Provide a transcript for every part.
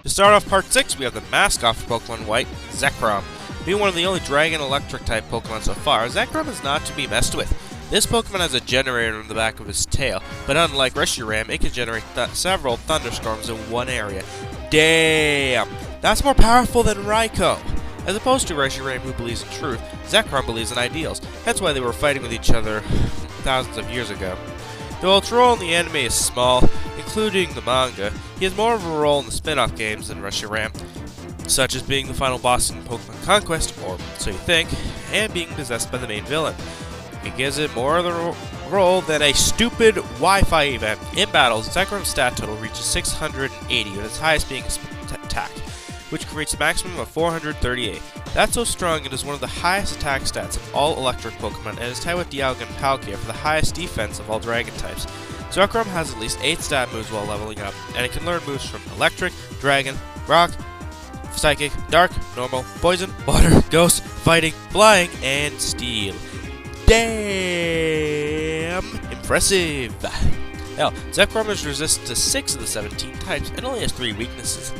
To start off Part 6, we have the mascot for Pokemon White, Zekrom. Being one of the only Dragon Electric type Pokemon so far, Zekrom is not to be messed with. This Pokemon has a generator on the back of his tail, but unlike Reshiram, it can generate several thunderstorms in one area. Damn! That's more powerful than Raikou! As opposed to Reshiram, who believes in truth, Zekrom believes in ideals, hence why they were fighting with each other thousands of years ago. Though its role in the anime is small, including the manga, he has more of a role in the spin-off games than Reshiram, such as being the final boss in Pokemon Conquest, or so you think, and being possessed by the main villain. It gives it more of the role than a stupid Wi-Fi event. In battles, Zekrom's stat total reaches 680, with its highest being attack, which can reach a maximum of 438. That's so strong it is one of the highest attack stats of all electric Pokemon, and is tied with Dialga and Palkia for the highest defense of all Dragon types. Zekrom has at least 8 stat moves while leveling up, and it can learn moves from Electric, Dragon, Rock, Psychic, Dark, Normal, Poison, Water, Ghost, Fighting, Flying, and Steel. Damn impressive! Hell, Zekrom is resistant to 6 of the 17 types and only has 3 weaknesses.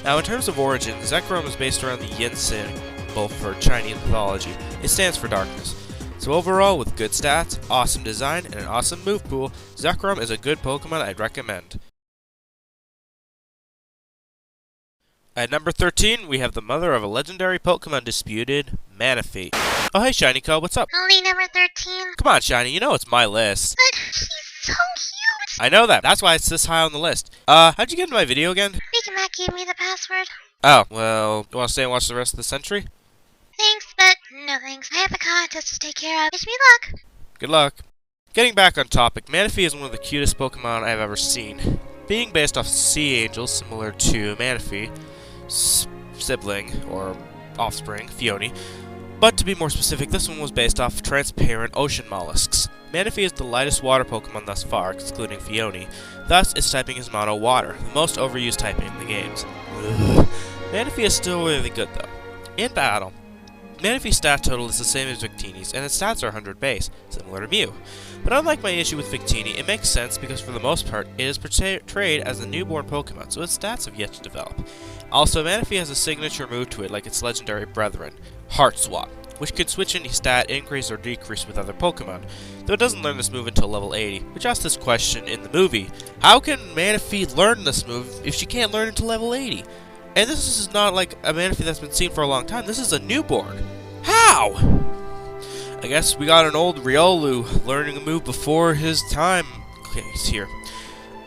Now, in terms of origin, Zekrom is based around the yin symbol for Chinese mythology. It stands for darkness. So overall, with good stats, awesome design, and an awesome move pool, Zekrom is a good Pokemon I'd recommend. At number 13, we have the mother of a legendary Pokemon disputed, Manaphy. Oh hey Shiny Co, what's up? Only number 13? Come on Shiny, you know it's my list. But he's so cute! I know that, that's why it's this high on the list. How'd you get into my video again? Big Mac gave me the password. Oh, well, you wanna stay and watch the rest of the century? Thanks, but no thanks. I have a contest to take care of. Wish me luck! Good luck. Getting back on topic, Manaphy is one of the cutest Pokemon I've ever seen. Being based off sea angels, similar to Manaphy, sibling, or offspring, Phione. But to be more specific, this one was based off transparent ocean mollusks. Manaphy is the lightest water Pokemon thus far, excluding Phione. Thus, its typing is Mono Water, the most overused typing in the games. Manaphy is still really good though. In battle, Manaphy's stat total is the same as Victini's, and its stats are 100 base, similar to Mew. But unlike my issue with Victini, it makes sense because for the most part, it is portrayed as a newborn Pokemon, so its stats have yet to develop. Also, Manaphy has a signature move to it like its legendary brethren, Heart Swap, which could switch any stat increase or decrease with other Pokemon, though it doesn't learn this move until level 80, which asks this question in the movie: how can Manaphy learn this move if she can't learn until level 80? And this is not like a Manaphy that's been seen for a long time, this is a newborn. How? I guess we got an old Riolu learning a move before his time case here.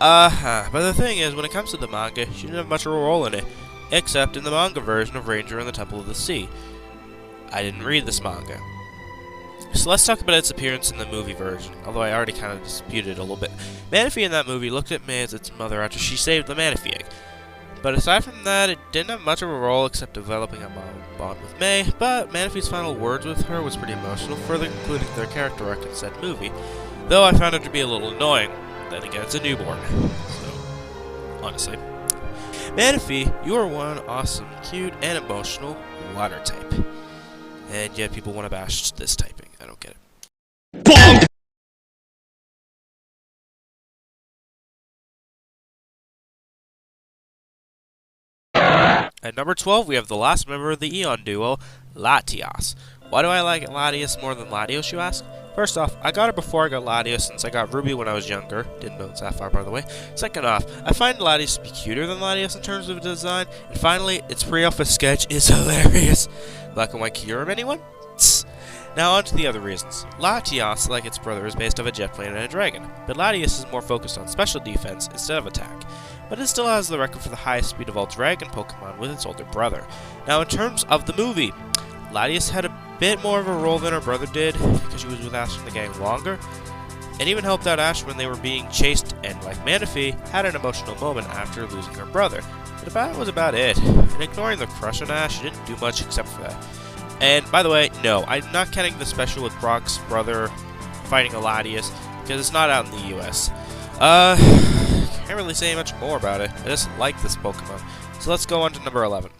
But the thing is, when it comes to the manga, she didn't have much of a role in it, except in the manga version of Ranger and the Temple of the Sea. I didn't read this manga. So let's talk about its appearance in the movie version, although I already kind of disputed it a little bit. Manaphy in that movie looked at May as its mother after she saved the Manaphy egg. But aside from that, it didn't have much of a role except developing a bond with May, but Manaphy's final words with her was pretty emotional, further concluding their character arc in said movie, though I found it to be a little annoying. Then again, it's a newborn, so honestly. Manaphy, you are one awesome, cute, and emotional water type. And yet people want to bash this typing. I don't get it. Bonk! At number 12, we have the last member of the Eon duo, Latias. Why do I like Latias more than Latios, you ask? First off, I got her before I got Latios since I got Ruby when I was younger. Didn't know it's Sapphire, by the way. Second off, I find Latios to be cuter than Latios in terms of design. And finally, its pre-alpha sketch is hilarious. Black and white Kyurem, anyone? Tss. Now on to the other reasons. Latias, like its brother, is based off a jet plane and a dragon, but Latias is more focused on special defense instead of attack. But it still has the record for the highest speed of all dragon Pokemon with its older brother. Now in terms of the movie, Latias had a bit more of a role than her brother did, because she was with Ash and the gang longer, and even helped out Ash when they were being chased, and like Manaphy, had an emotional moment after losing her brother. But that was about it, and ignoring the crush on Ash, she didn't do much except for that. And by the way, no, I'm not counting the special with Brock's brother fighting a Latias, because it's not out in the US. Can't really say much more about it. I just like this Pokemon. So let's go on to number 11.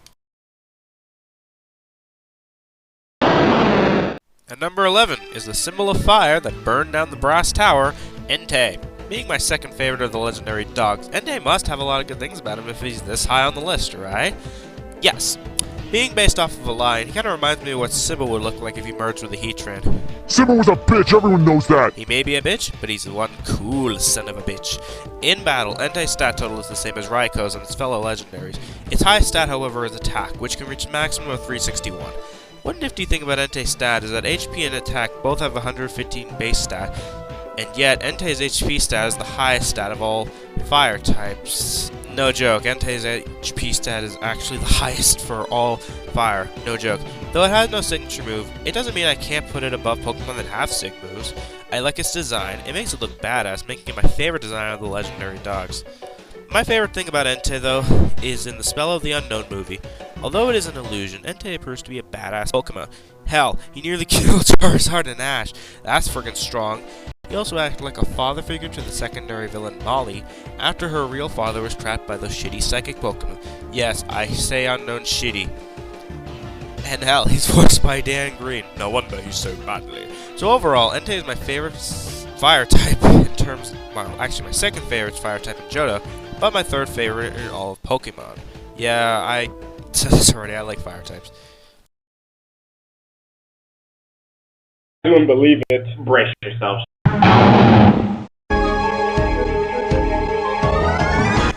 At number 11 is the symbol of fire that burned down the brass tower, Entei. Being my second favorite of the legendary dogs, Entei must have a lot of good things about him if he's this high on the list, right? Yes. Being based off of a lion, he kinda reminds me of what Simba would look like if he merged with a Heatran. Simba was a bitch, everyone knows that! He may be a bitch, but he's the one cool son of a bitch. In battle, Entei's stat total is the same as Raikou and its fellow legendaries. Its highest stat, however, is attack, which can reach a maximum of 361. One nifty thing about Entei's stat is that HP and attack both have 115 base stat, and yet Entei's HP stat is the highest stat of all fire types. No joke, Entei's HP stat is actually the highest for all fire. No joke. Though it has no signature move, it doesn't mean I can't put it above Pokemon that have sig moves. I like its design. It makes it look badass, making it my favorite design of the legendary dogs. My favorite thing about Entei, though, is in the Spell of the Unknown movie. Although it is an illusion, Entei appears to be a badass Pokemon. Hell, he nearly killed Charizard and Ash. That's friggin' strong. He also acted like a father figure to the secondary villain Molly, after her real father was trapped by those shitty psychic Pokemon. Yes, I say unknown shitty. And hell, he's voiced by Dan Green. No wonder he's so badly. So overall, Entei is my favorite fire type in terms... Well, actually my second favorite fire type in Johto, but my third favorite in all of Pokemon. Yeah, I said this already, I like fire types. I don't believe it. Brace yourself.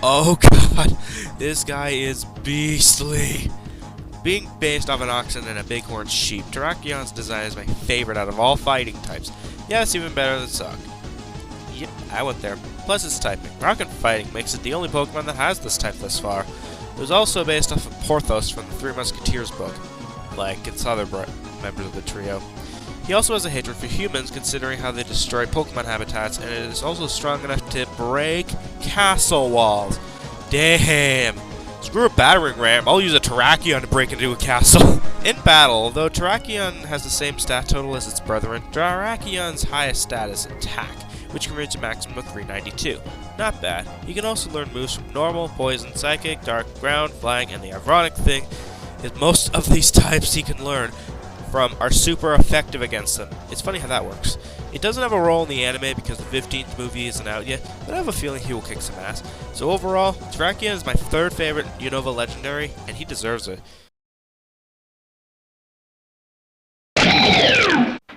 Oh god, this guy is beastly. Being based off an oxen and a bighorn sheep, Terrakion's design is my favorite out of all fighting types. Yeah, it's even better than Sog. Yep, I went there. Plus its typing. Rock and Fighting makes it the only Pokemon that has this type thus far. It was also based off of Porthos from the Three Musketeers book, like its other members of the trio. He also has a hatred for humans, considering how they destroy Pokemon habitats, and it is also strong enough to break castle walls. Damn! Screw a battering ram, I'll use a Terrakion to break into a castle. In battle, though Terrakion has the same stat total as its brethren, Terrakion's highest stat is attack, which can reach a maximum of 392. Not bad. You can also learn moves from normal, poison, psychic, dark, ground, flying, and the ironic thing is most of these types he can learn from are super effective against them. It's funny how that works. It doesn't have a role in the anime because the 15th movie isn't out yet, but I have a feeling he will kick some ass. So overall, Terrakion is my third favorite Unova legendary, and he deserves it.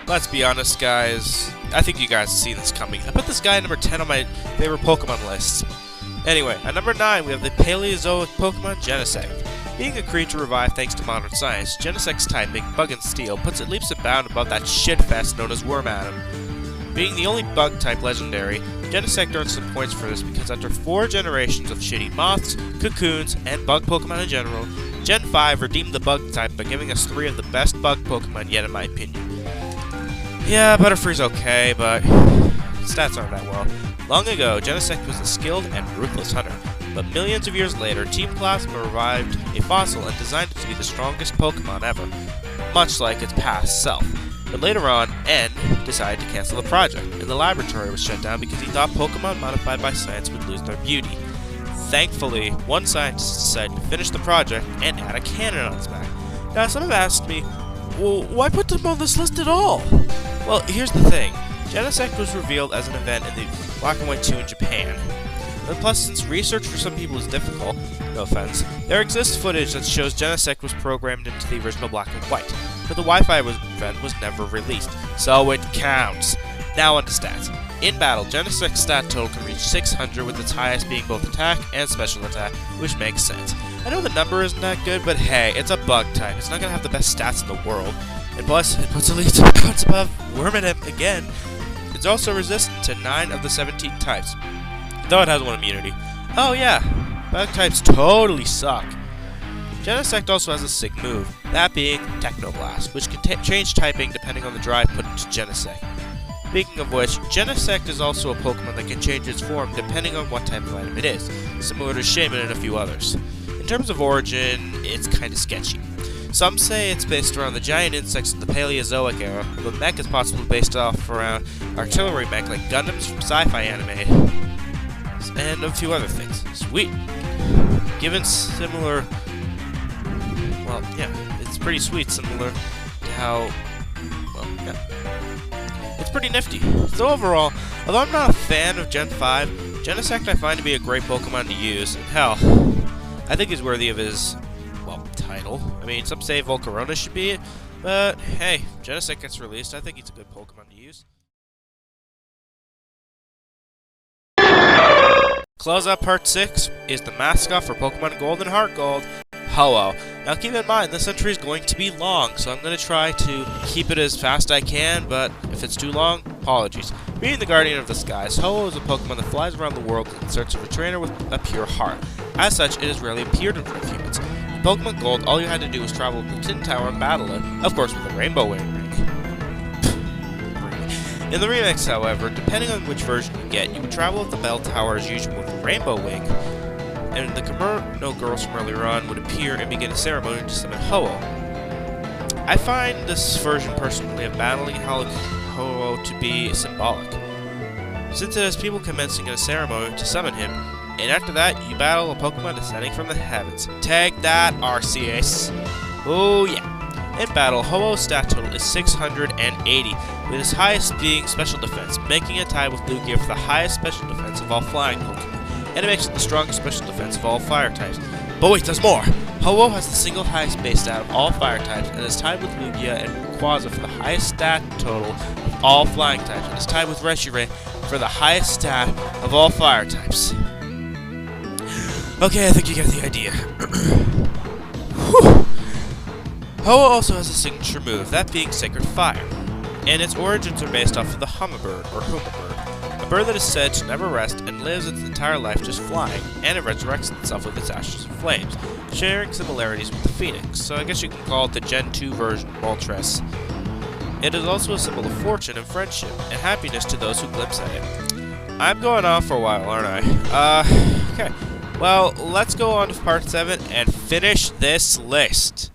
Let's be honest, guys. I think you guys have seen this coming. I put this guy at number 10 on my favorite Pokemon list. Anyway, at number 9, we have the Paleozoic Pokemon Genesect. Being a creature revived thanks to modern science, Genesect's typing, Bug and Steel, puts it leaps and bounds above that shitfest known as Wormadam. Being the only Bug-type legendary, Genesect earns some points for this because after 4 generations of shitty moths, cocoons, and bug Pokemon in general, Gen 5 redeemed the Bug-type by giving us 3 of the best bug Pokemon yet in my opinion. Yeah, Butterfree's okay, but stats aren't that well. Long ago, Genesect was a skilled and ruthless hunter, but millions of years later, Team Plasma revived a fossil and designed it to be the strongest Pokemon ever, much like its past self. But later on, N decided to cancel the project, and the laboratory was shut down because he thought Pokemon modified by science would lose their beauty. Thankfully, one scientist decided to finish the project and add a cannon on its back. Now, some have asked me, well, why put them on this list at all? Well, here's the thing. Genesect was revealed as an event in the Black and White 2 in Japan. And plus, since research for some people is difficult, no offense, there exists footage that shows Genesect was programmed into the original Black and White, but the Wi-Fi event was never released, so it counts. Now on to stats. In battle, Genesect's stat total can reach 600, with its highest being both attack and special attack, which makes sense. I know the number isn't that good, but hey, it's a bug type. It's not going to have the best stats in the world. And plus, it puts at least a bounce above Wormadam again. It's also resistant to 9 of the 17 types, though it has one immunity. Oh yeah, bug types totally suck. Genesect also has a sick move, that being Technoblast, which can change typing depending on the drive put into Genesect. Speaking of which, Genesect is also a Pokemon that can change its form depending on what type of item it is, similar to Shaman and a few others. In terms of origin, it's kinda sketchy. Some say it's based around the giant insects of the Paleozoic era, but mech is possibly based off around artillery mech like Gundams from sci-fi anime, and a few other things. Sweet. Given similar... Well, yeah, it's pretty sweet, similar to how... Well, yeah. It's pretty nifty. So overall, although I'm not a fan of Gen 5, Genesect I find to be a great Pokemon to use, and hell, I think he's worthy of his, well, title. I mean, some say Volcarona should be it, but hey, Genesect gets released, I think he's a good Pokemon to use. Close out Part 6 is the mascot for Pokemon Gold and Heart Gold, Ho-Oh. Now keep in mind, this entry is going to be long, so I'm going to try to keep it as fast as I can, but if it's too long, apologies. Being the Guardian of the Skies, Ho-Oh is a Pokemon that flies around the world in search of a trainer with a pure heart. As such, it has rarely appeared in front of humans. In Pokemon Gold, all you had to do was travel to the Tin Tower and battle it, of course with a Rainbow Wing ring. In the remix, however, depending on which version you get, you would travel with the Bell Tower as usual with a Rainbow Wing, and the Kimono girls from earlier on would appear and begin a ceremony to summon Ho-Oh. I find this version personally of battling Ho-Oh to be symbolic, since it has people commencing a ceremony to summon him, and after that, you battle a Pokemon descending from the heavens. Take that, Arceus! Oh yeah! In battle, Ho-Oh's stat total is 680, with his highest being Special Defense, making it tied with Lugia for the highest Special Defense of all flying Pokemon, and it makes it the strongest Special Defense of all Fire types. But wait, there's more! Ho-Oh has the single highest base stat of all Fire types, and is tied with Lugia and Rayquaza for the highest stat total of all Flying types, and is tied with Reshiram for the highest stat of all Fire types. Okay, I think you get the idea. Whew. Ho-Oh also has a signature move, that being Sacred Fire, and its origins are based off of the Hummingbird, or Hummingbird, a bird that is said to never rest and lives its entire life just flying, and it resurrects itself with its ashes and flames, sharing similarities with the Phoenix, so I guess you can call it the Gen 2 version of Moltres. It is also a symbol of fortune and friendship, and happiness to those who glimpse at it. I'm going on for a while, aren't I? Okay. Well, let's go on to Part 7 and finish this list.